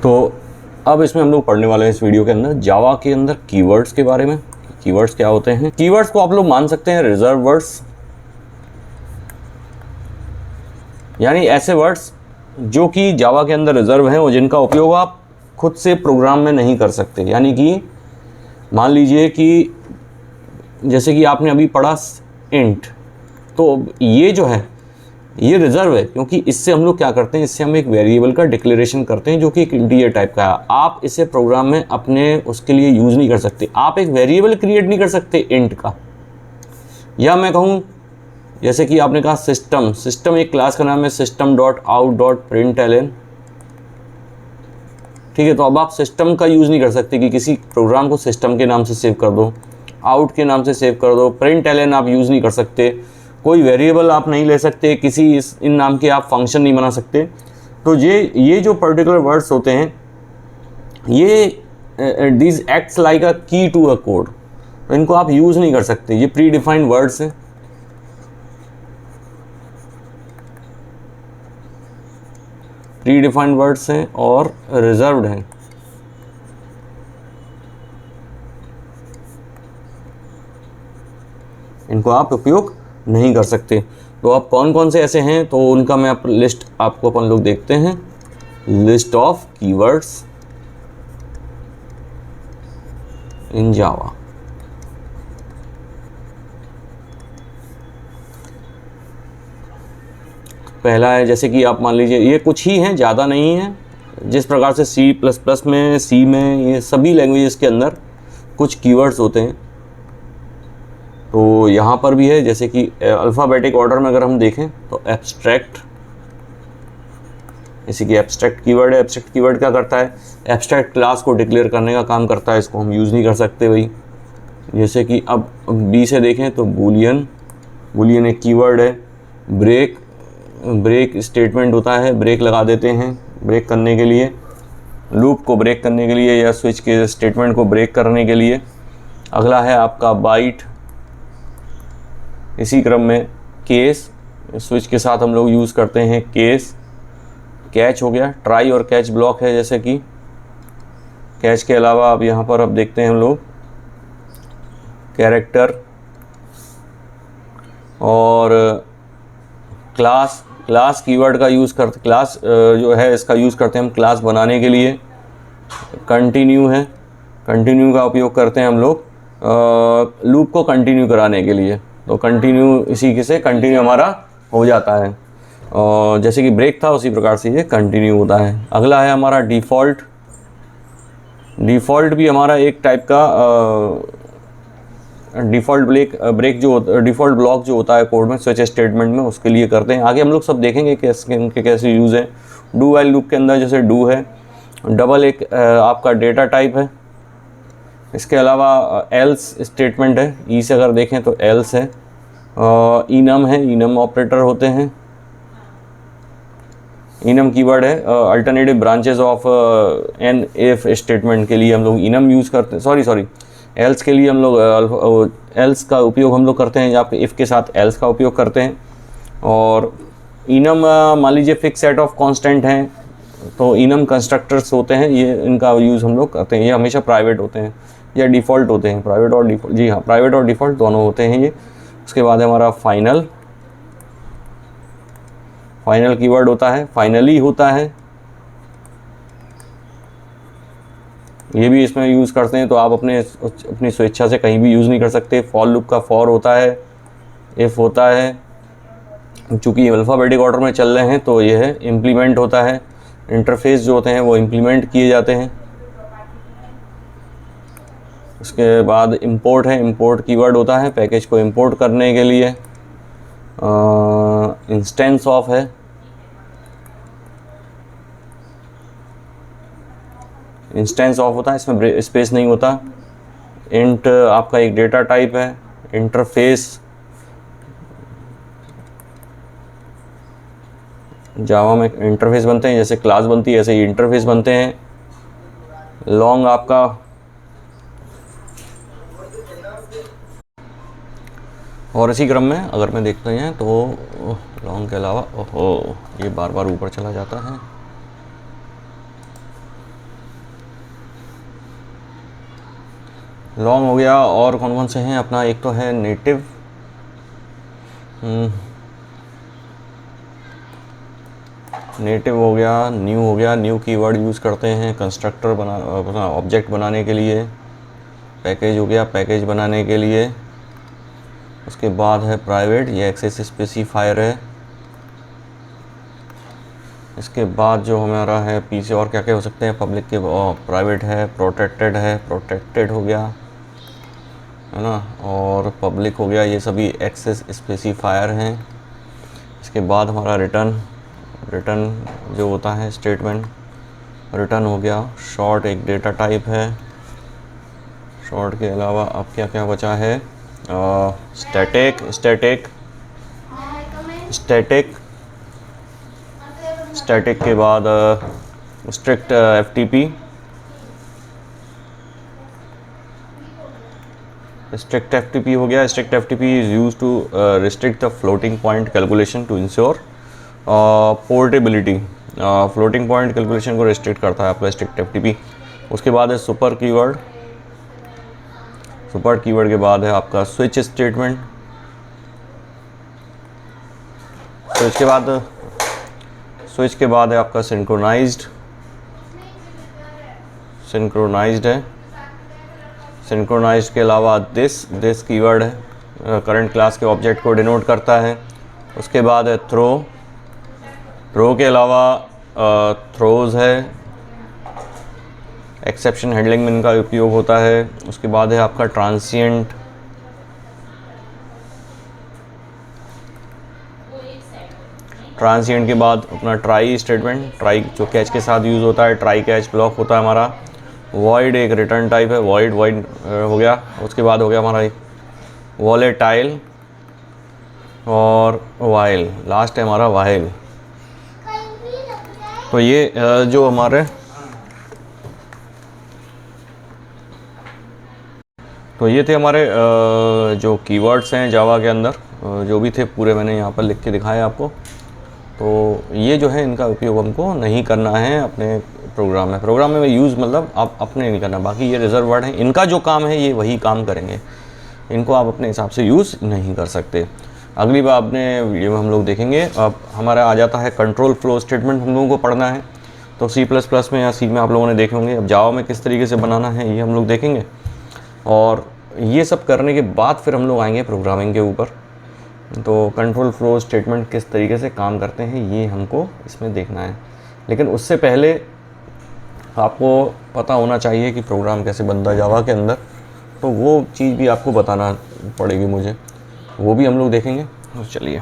तो अब इसमें हम लोग पढ़ने वाले हैं इस वीडियो के अंदर जावा के अंदर कीवर्ड्स के बारे में। कीवर्ड्स क्या होते हैं? कीवर्ड्स को आप लोग मान सकते हैं रिजर्व वर्ड्स, यानी ऐसे वर्ड्स जो कि जावा के अंदर रिजर्व हैं और जिनका उपयोग आप खुद से प्रोग्राम में नहीं कर सकते। यानी कि मान लीजिए कि जैसे कि आपने अभी पढ़ा इंट, तो ये जो है ये रिजर्व है, क्योंकि इससे हम लोग क्या करते हैं, इससे हम एक वेरिएबल का डिक्लेरेशन करते हैं जो कि एक इंटीजर टाइप का है। आप इसे प्रोग्राम में अपने उसके लिए यूज़ नहीं कर सकते। आप एक वेरिएबल क्रिएट नहीं कर सकते इंट का। या मैं कहूँ जैसे कि आपने कहा सिस्टम एक क्लास का नाम है system.out.println, ठीक है। तो अब आप सिस्टम का यूज़ नहीं कर सकते कि किसी प्रोग्राम को सिस्टम के नाम से सेव कर दो, आउट के नाम से सेव कर दो। println आप यूज़ नहीं कर सकते, कोई वेरिएबल आप नहीं ले सकते, किसी इन नाम के आप फंक्शन नहीं बना सकते। तो ये जो पर्टिकुलर वर्ड्स होते हैं ये दिस एक्ट्स लाइक अ की टू अ कोड, तो इनको आप यूज़ नहीं कर सकते। ये प्री डिफाइंड वर्ड्स हैं। प्री डिफाइंड वर्ड्स हैं और रिजर्व्ड हैं। इनको आप उपयोग नहीं कर सकते। तो अब कौन कौन से ऐसे हैं, तो उनका मैं लिस्ट आपको अपन लोग देखते हैं। लिस्ट ऑफ कीवर्ड्स इन जावा। पहला है, जैसे कि आप मान लीजिए ये कुछ ही हैं, ज़्यादा नहीं है। जिस प्रकार से C++ में, सी में, ये सभी लैंग्वेजेस के अंदर कुछ कीवर्ड्स होते हैं, तो यहाँ पर भी है। जैसे कि अल्फ़ाबेटिक ऑर्डर में अगर हम देखें तो एब्स्ट्रैक्ट, इसी की एब्स्ट्रैक्ट कीवर्ड है। एब्स्ट्रैक्ट कीवर्ड क्या करता है? एब्स्ट्रैक्ट क्लास को डिक्लेयर करने का काम करता है। इसको हम यूज़ नहीं कर सकते भाई। जैसे कि अब बी से देखें तो बूलियन एक कीवर्ड है। ब्रेक स्टेटमेंट होता है, ब्रेक लगा देते हैं ब्रेक करने के लिए, लूप को ब्रेक करने के लिए या स्विच के स्टेटमेंट को ब्रेक करने के लिए। अगला है आपका बाइट। इसी क्रम में केस, स्विच के साथ हम लोग यूज़ करते हैं केस। कैच हो गया, ट्राई और कैच ब्लॉक है। जैसे कि कैच के अलावा अब यहाँ पर अब देखते हैं हम लोग कैरेक्टर और क्लास कीवर्ड का यूज़ करते, क्लास जो है इसका यूज़ करते हैं हम क्लास बनाने के लिए। कंटिन्यू है, कंटिन्यू का उपयोग करते हैं हम लोग लूप को कंटिन्यू कराने के लिए। तो कंटिन्यू, इसी से कंटिन्यू हमारा हो जाता है। और जैसे कि ब्रेक था उसी प्रकार से ये कंटिन्यू होता है। अगला है हमारा डिफ़ॉल्ट। डिफ़ॉल्ट भी हमारा एक टाइप का डिफ़ॉल्ट ब्रेक जो डिफ़ॉल्ट ब्लॉक जो होता है कोड में, स्विच स्टेटमेंट में, उसके लिए करते हैं। आगे हम लोग सब देखेंगे कैसे इनके कैसे यूज़ है। डू वाइल लूप के अंदर जैसे डू है। डबल एक आपका डेटा टाइप है। इसके अलावा एल्स स्टेटमेंट है। ई से अगर देखें तो एल्स है। इनम है, इनम ऑपरेटर होते हैं। इनम कीवर्ड है alternative branches of an if statement के लिए हम लोग इनम यूज़ करते हैं। सॉरी एल्स के लिए हम लोग एल्स का उपयोग हम लोग करते हैं, या इफ़ के साथ एल्स का उपयोग करते हैं। और इनम मान लीजिए फिक्स सेट ऑफ कांस्टेंट हैं, तो इनम कंस्ट्रक्टर्स होते हैं, ये इनका यूज़ हम लोग करते हैं। ये हमेशा प्राइवेट होते हैं या डिफ़ॉल्ट होते हैं। प्राइवेट और डिफ़ॉल्ट, जी हाँ, प्राइवेट और डिफ़ॉल्ट दोनों होते हैं ये। उसके बाद हमारा फाइनल कीवर्ड होता है, फाइनली होता है, ये भी इसमें यूज़ करते हैं। तो आप अपनी स्वेच्छा से कहीं भी यूज़ नहीं कर सकते। फॉर लूप का फॉर होता है, इफ़ होता है। चूँकि अल्फ़ाबेटिक ऑर्डर में चल रहे हैं तो ये है। इम्प्लीमेंट होता है, इंटरफेस जो होते हैं वो इम्प्लीमेंट किए जाते हैं। उसके बाद इंपोर्ट है, इंपोर्ट कीवर्ड होता है पैकेज को इंपोर्ट करने के लिए। इंस्टेंस ऑफ है, इंस्टेंस ऑफ होता है, इसमें स्पेस नहीं होता। इंट आपका एक डेटा टाइप है। इंटरफेस, जावा में इंटरफेस बनते हैं, जैसे क्लास बनती है ऐसे ही इंटरफेस बनते हैं। लॉन्ग आपका और इसी क्रम में अगर मैं देखते हैं तो लॉन्ग के अलावा, ओहो ये बार बार ऊपर चला जाता है। लॉन्ग हो गया। और कौन कौन से हैं अपना, एक तो है नेटिव, नेटिव हो गया, न्यू हो गया। न्यू कीवर्ड यूज़ करते हैं कंस्ट्रक्टर बना ऑब्जेक्ट बनाने के लिए। पैकेज हो गया, पैकेज बनाने के लिए। उसके बाद है प्राइवेट, ये एक्सेस स्पेसिफायर है। इसके बाद जो हमारा है पीछे और क्या क्या हो सकते हैं, पब्लिक के प्राइवेट है, प्रोटेक्टेड है, प्रोटेक्टेड हो गया है ना, और पब्लिक हो गया। ये सभी एक्सेस स्पेसिफायर हैं। इसके बाद हमारा रिटर्न, रिटर्न जो होता है स्टेटमेंट, रिटर्न हो गया। शॉर्ट एक डेटा टाइप है। शॉर्ट के अलावा अब क्या क्या बचा है, स्टैटिक, स्टैटिक, स्टैटिक, स्टैटिक के बाद स्ट्रिक्ट एफटीपी, स्ट्रिक्ट एफटीपी हो गया। Strict FTP is use to restrict the floating point calculation to ensure portability. Floating point calculation को रिस्ट्रिक्ट करता है आपका स्ट्रिक्ट एफटीपी। उसके बाद है सुपर कीवर्ड। सुपर कीवर्ड के बाद है आपका स्विच स्टेटमेंट। स्विच के बाद है आपका सिंक्रोनाइज्ड, सिंक्रोनाइज्ड है। सिंक्रोनाइज्ड के अलावा दिस कीवर्ड है, करंट क्लास के ऑब्जेक्ट को डिनोट करता है। उसके बाद है थ्रो। थ्रो के अलावा थ्रोज है, एक्सेप्शन हैंडलिंग में इनका उपयोग होता है। उसके बाद है आपका ट्रांसिएंट। ट्रांसिएंट के बाद अपना ट्राई स्टेटमेंट, ट्राई जो कैच के साथ यूज़ होता है, ट्राई कैच ब्लॉक होता है हमारा। वॉइड एक रिटर्न टाइप है, वॉइड वॉइड हो गया। उसके बाद हो गया हमारा वॉलेटाइल और वाइल, लास्ट है हमारा वाइल। तो ये जो हमारे तो ये थे हमारे जो कीवर्ड्स हैं जावा के अंदर, जो भी थे पूरे मैंने यहाँ पर लिख के दिखाए आपको। तो ये जो है इनका उपयोग हमको नहीं करना है अपने प्रोग्राम में। प्रोग्राम में यूज़ मतलब आप अपने नहीं करना, बाकी ये रिजर्व वर्ड है, इनका जो काम है ये वही काम करेंगे, इनको आप अपने हिसाब से यूज़ नहीं कर सकते। अगली बार अपने वीडियो में हम लोग देखेंगे। अब हमारा आ जाता है कंट्रोल फ्लो स्टेटमेंट, हम लोगों को पढ़ना है। तो C++ में या सी में आप लोगों ने देखे होंगे, अब जावा में किस तरीके से बनाना है ये हम लोग देखेंगे। और ये सब करने के बाद फिर हम लोग आएंगे प्रोग्रामिंग के ऊपर। तो कंट्रोल फ्लो स्टेटमेंट किस तरीके से काम करते हैं ये हमको इसमें देखना है। लेकिन उससे पहले आपको पता होना चाहिए कि प्रोग्राम कैसे बनता है जावा के अंदर, तो वो चीज़ भी आपको बताना पड़ेगी मुझे, वो भी हम लोग देखेंगे। तो चलिए।